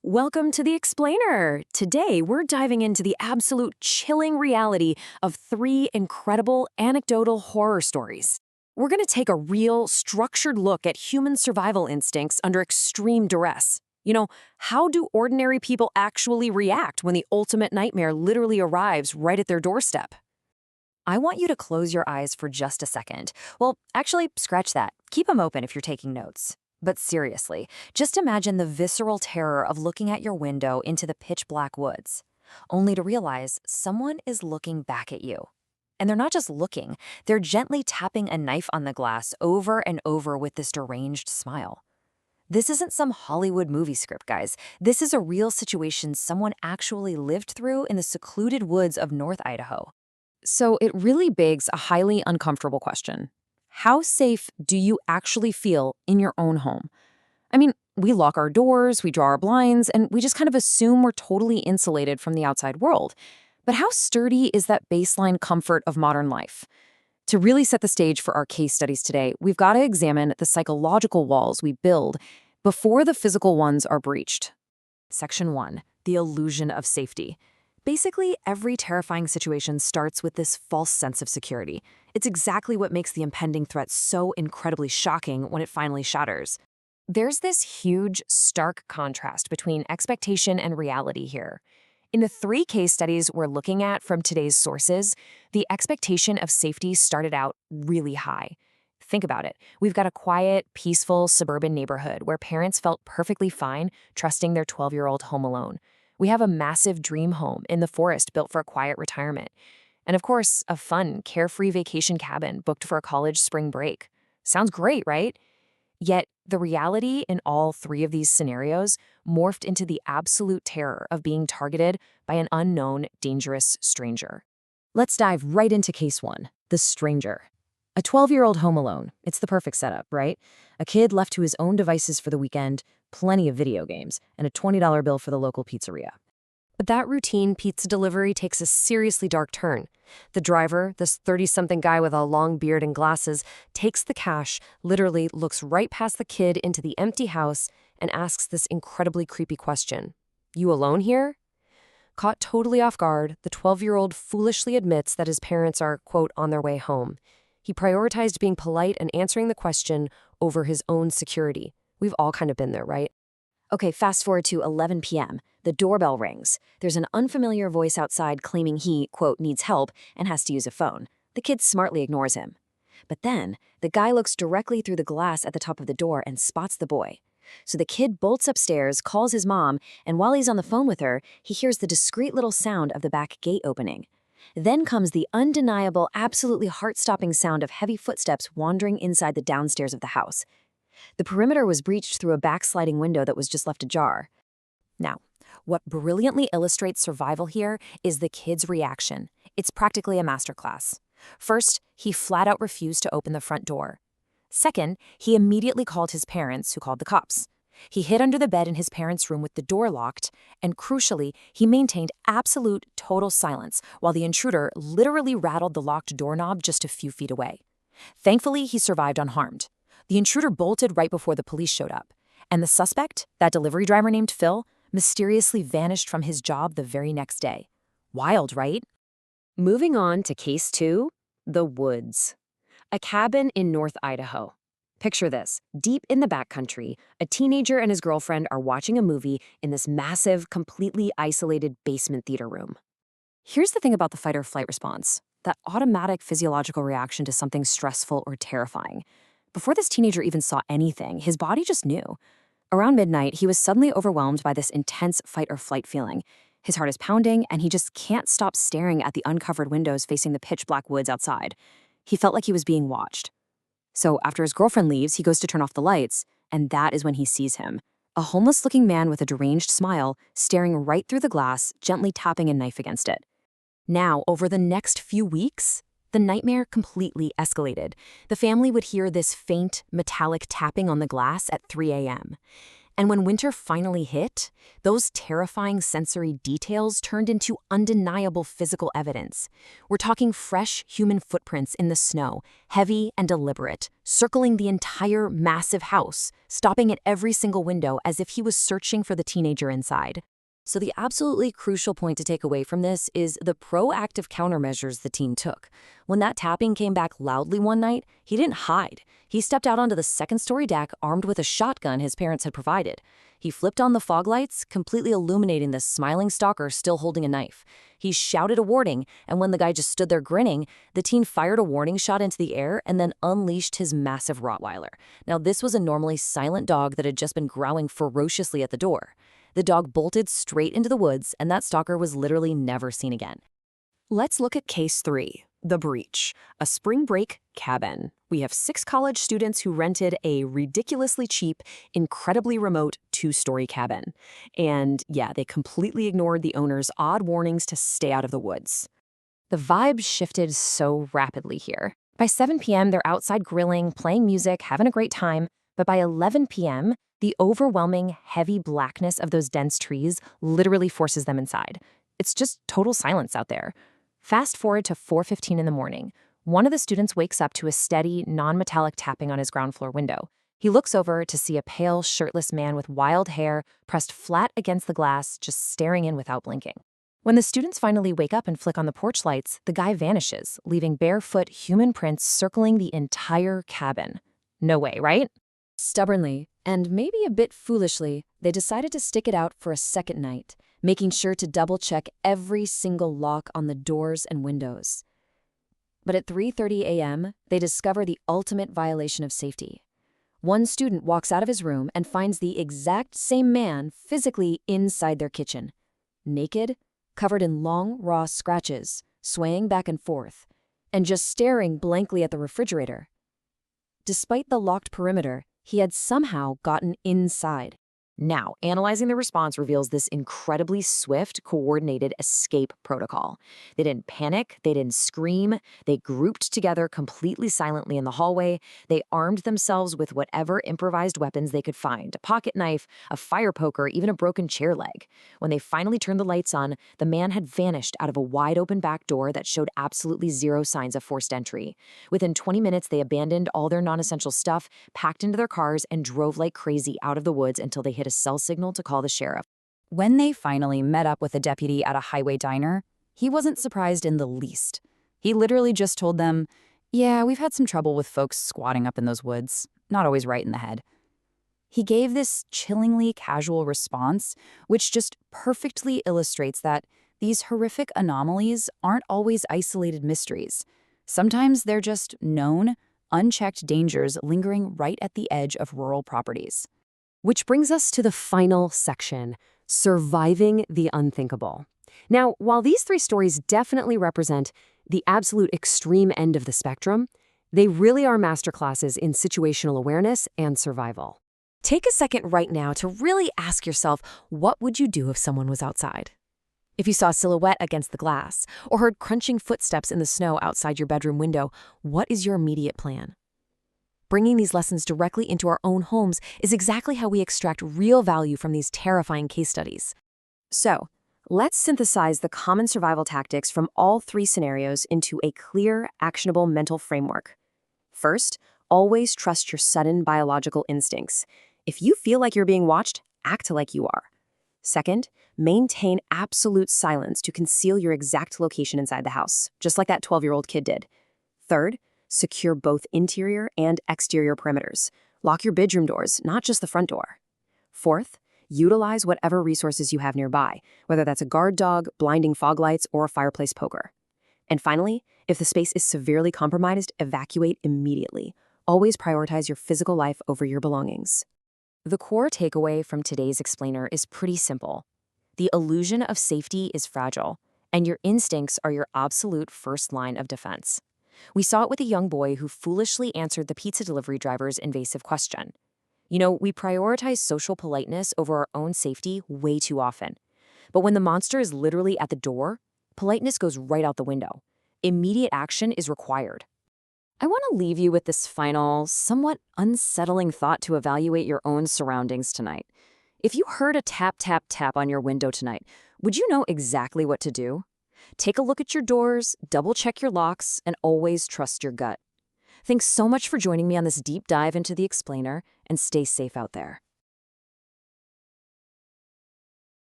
Welcome to The Explainer. Today, we're diving into the absolute chilling reality of 3 incredible anecdotal horror stories. We're going to take a real, structured look at human survival instincts under extreme duress. How do ordinary people actually react when the ultimate nightmare literally arrives right at their doorstep? I want you to close your eyes for just a second. Well, actually, scratch that. Keep them open if you're taking notes. But seriously, just imagine the visceral terror of looking at your window into the pitch-black woods, only to realize someone is looking back at you. And they're not just looking, they're gently tapping a knife on the glass over and over with this deranged smile. This isn't some Hollywood movie script, guys. This is a real situation someone actually lived through in the secluded woods of North Idaho. So it really begs a highly uncomfortable question. How safe do you actually feel in your own home? I mean, we lock our doors, we draw our blinds, and we just kind of assume we're totally insulated from the outside world. But how sturdy is that baseline comfort of modern life? To really set the stage for our case studies today, we've got to examine the psychological walls we build before the physical ones are breached. Section 1. The illusion of safety. Basically, every terrifying situation starts with this false sense of security. It's exactly what makes the impending threat so incredibly shocking when it finally shatters. There's this huge, stark contrast between expectation and reality here. In the 3 case studies we're looking at from today's sources, the expectation of safety started out really high. Think about it. We've got a quiet, peaceful suburban neighborhood where parents felt perfectly fine trusting their 12-year-old home alone. We have a massive dream home in the forest built for a quiet retirement. And of course, a fun, carefree vacation cabin booked for a college spring break. Sounds great, right? Yet, the reality in all 3 of these scenarios morphed into the absolute terror of being targeted by an unknown, dangerous stranger. Let's dive right into case 1, the stranger. A 12-year-old home alone. It's the perfect setup, right? A kid left to his own devices for the weekend, plenty of video games, and a $20 bill for the local pizzeria. But that routine pizza delivery takes a seriously dark turn. The driver, this 30-something guy with a long beard and glasses, takes the cash, literally looks right past the kid into the empty house, and asks this incredibly creepy question. "You alone here?" Caught totally off guard, the 12-year-old foolishly admits that his parents are, quote, on their way home. He prioritized being polite and answering the question over his own security. We've all kind of been there, right? Okay, fast forward to 11 p.m. The doorbell rings. There's an unfamiliar voice outside claiming he, quote, needs help and has to use a phone. The kid smartly ignores him. But then, the guy looks directly through the glass at the top of the door and spots the boy. So the kid bolts upstairs, calls his mom, and while he's on the phone with her, he hears the discreet little sound of the back gate opening. Then comes the undeniable, absolutely heart-stopping sound of heavy footsteps wandering inside the downstairs of the house. The perimeter was breached through a backsliding window that was just left ajar. Now, what brilliantly illustrates survival here is the kid's reaction. It's practically a masterclass. First, he flat out refused to open the front door. Second, he immediately called his parents, who called the cops. He hid under the bed in his parents' room with the door locked, and crucially, he maintained absolute, total silence while the intruder literally rattled the locked doorknob just a few feet away. Thankfully, he survived unharmed. The intruder bolted right before the police showed up, and the suspect, that delivery driver named Phil, mysteriously vanished from his job the very next day. Wild, right? Moving on to case 2, the woods. A cabin in North Idaho. Picture this. Deep in the backcountry, a teenager and his girlfriend are watching a movie in this massive, completely isolated basement theater room. Here's the thing about the fight or flight response, that automatic physiological reaction to something stressful or terrifying. Before this teenager even saw anything, his body just knew. Around midnight, he was suddenly overwhelmed by this intense fight or flight feeling. His heart is pounding, and he just can't stop staring at the uncovered windows facing the pitch-black woods outside. He felt like he was being watched. So after his girlfriend leaves, he goes to turn off the lights, and that is when he sees him. A homeless-looking man with a deranged smile, staring right through the glass, gently tapping a knife against it. Now, over the next few weeks, the nightmare completely escalated. The family would hear this faint, metallic tapping on the glass at 3 a.m. And when winter finally hit, those terrifying sensory details turned into undeniable physical evidence. We're talking fresh human footprints in the snow, heavy and deliberate, circling the entire massive house, stopping at every single window as if he was searching for the teenager inside. So the absolutely crucial point to take away from this is the proactive countermeasures the team took. When that tapping came back loudly one night, he didn't hide. He stepped out onto the second-story deck armed with a shotgun his parents had provided. He flipped on the fog lights, completely illuminating the smiling stalker still holding a knife. He shouted a warning, and when the guy just stood there grinning, the teen fired a warning shot into the air and then unleashed his massive Rottweiler. Now, this was a normally silent dog that had just been growling ferociously at the door. The dog bolted straight into the woods, and that stalker was literally never seen again. Let's look at case 3, the breach, a spring break cabin. We have 6 college students who rented a ridiculously cheap, incredibly remote 2-story cabin. And yeah, they completely ignored the owner's odd warnings to stay out of the woods. The vibe shifted so rapidly here. By 7 p.m., they're outside grilling, playing music, having a great time. But by 11 p.m., the overwhelming, heavy blackness of those dense trees literally forces them inside. It's just total silence out there. Fast forward to 4:15 in the morning. One of the students wakes up to a steady, non-metallic tapping on his ground floor window. He looks over to see a pale, shirtless man with wild hair pressed flat against the glass, just staring in without blinking. When the students finally wake up and flick on the porch lights, the guy vanishes, leaving barefoot human prints circling the entire cabin. No way, right? Stubbornly, and maybe a bit foolishly, they decided to stick it out for a second night, making sure to double-check every single lock on the doors and windows. But at 3:30 a.m., they discover the ultimate violation of safety. One student walks out of his room and finds the exact same man physically inside their kitchen, naked, covered in long, raw scratches, swaying back and forth, and just staring blankly at the refrigerator. Despite the locked perimeter, he had somehow gotten inside. Now, analyzing the response reveals this incredibly swift, coordinated escape protocol. They didn't panic, they didn't scream, they grouped together completely silently in the hallway, they armed themselves with whatever improvised weapons they could find, a pocket knife, a fire poker, even a broken chair leg. When they finally turned the lights on, the man had vanished out of a wide-open back door that showed absolutely zero signs of forced entry. Within 20 minutes, they abandoned all their non-essential stuff, packed into their cars, and drove like crazy out of the woods until they hit a cell signal to call the sheriff. When they finally met up with a deputy at a highway diner, he wasn't surprised in the least. He literally just told them, "Yeah, we've had some trouble with folks squatting up in those woods. Not always right in the head." He gave this chillingly casual response, which just perfectly illustrates that these horrific anomalies aren't always isolated mysteries. Sometimes they're just known, unchecked dangers lingering right at the edge of rural properties. Which brings us to the final section, surviving the unthinkable. Now, while these 3 stories definitely represent the absolute extreme end of the spectrum, they really are masterclasses in situational awareness and survival. Take a second right now to really ask yourself, what would you do if someone was outside? If you saw a silhouette against the glass or heard crunching footsteps in the snow outside your bedroom window, what is your immediate plan? Bringing these lessons directly into our own homes is exactly how we extract real value from these terrifying case studies. So, let's synthesize the common survival tactics from all 3 scenarios into a clear, actionable mental framework. First, always trust your sudden biological instincts. If you feel like you're being watched, act like you are. Second, maintain absolute silence to conceal your exact location inside the house, just like that 12-year-old kid did. Third, secure both interior and exterior perimeters. Lock your bedroom doors, not just the front door. Fourth, utilize whatever resources you have nearby, whether that's a guard dog, blinding fog lights, or a fireplace poker. And finally, if the space is severely compromised, evacuate immediately. Always prioritize your physical life over your belongings. The core takeaway from today's explainer is pretty simple. The illusion of safety is fragile, and your instincts are your absolute first line of defense. We saw it with a young boy who foolishly answered the pizza delivery driver's invasive question. We prioritize social politeness over our own safety way too often. But when the monster is literally at the door, politeness goes right out the window. Immediate action is required. I want to leave you with this final, somewhat unsettling thought to evaluate your own surroundings tonight. If you heard a tap, tap, tap on your window tonight, would you know exactly what to do? Take a look at your doors, double check your locks, and always trust your gut. Thanks so much for joining me on this deep dive into the explainer, and stay safe out there.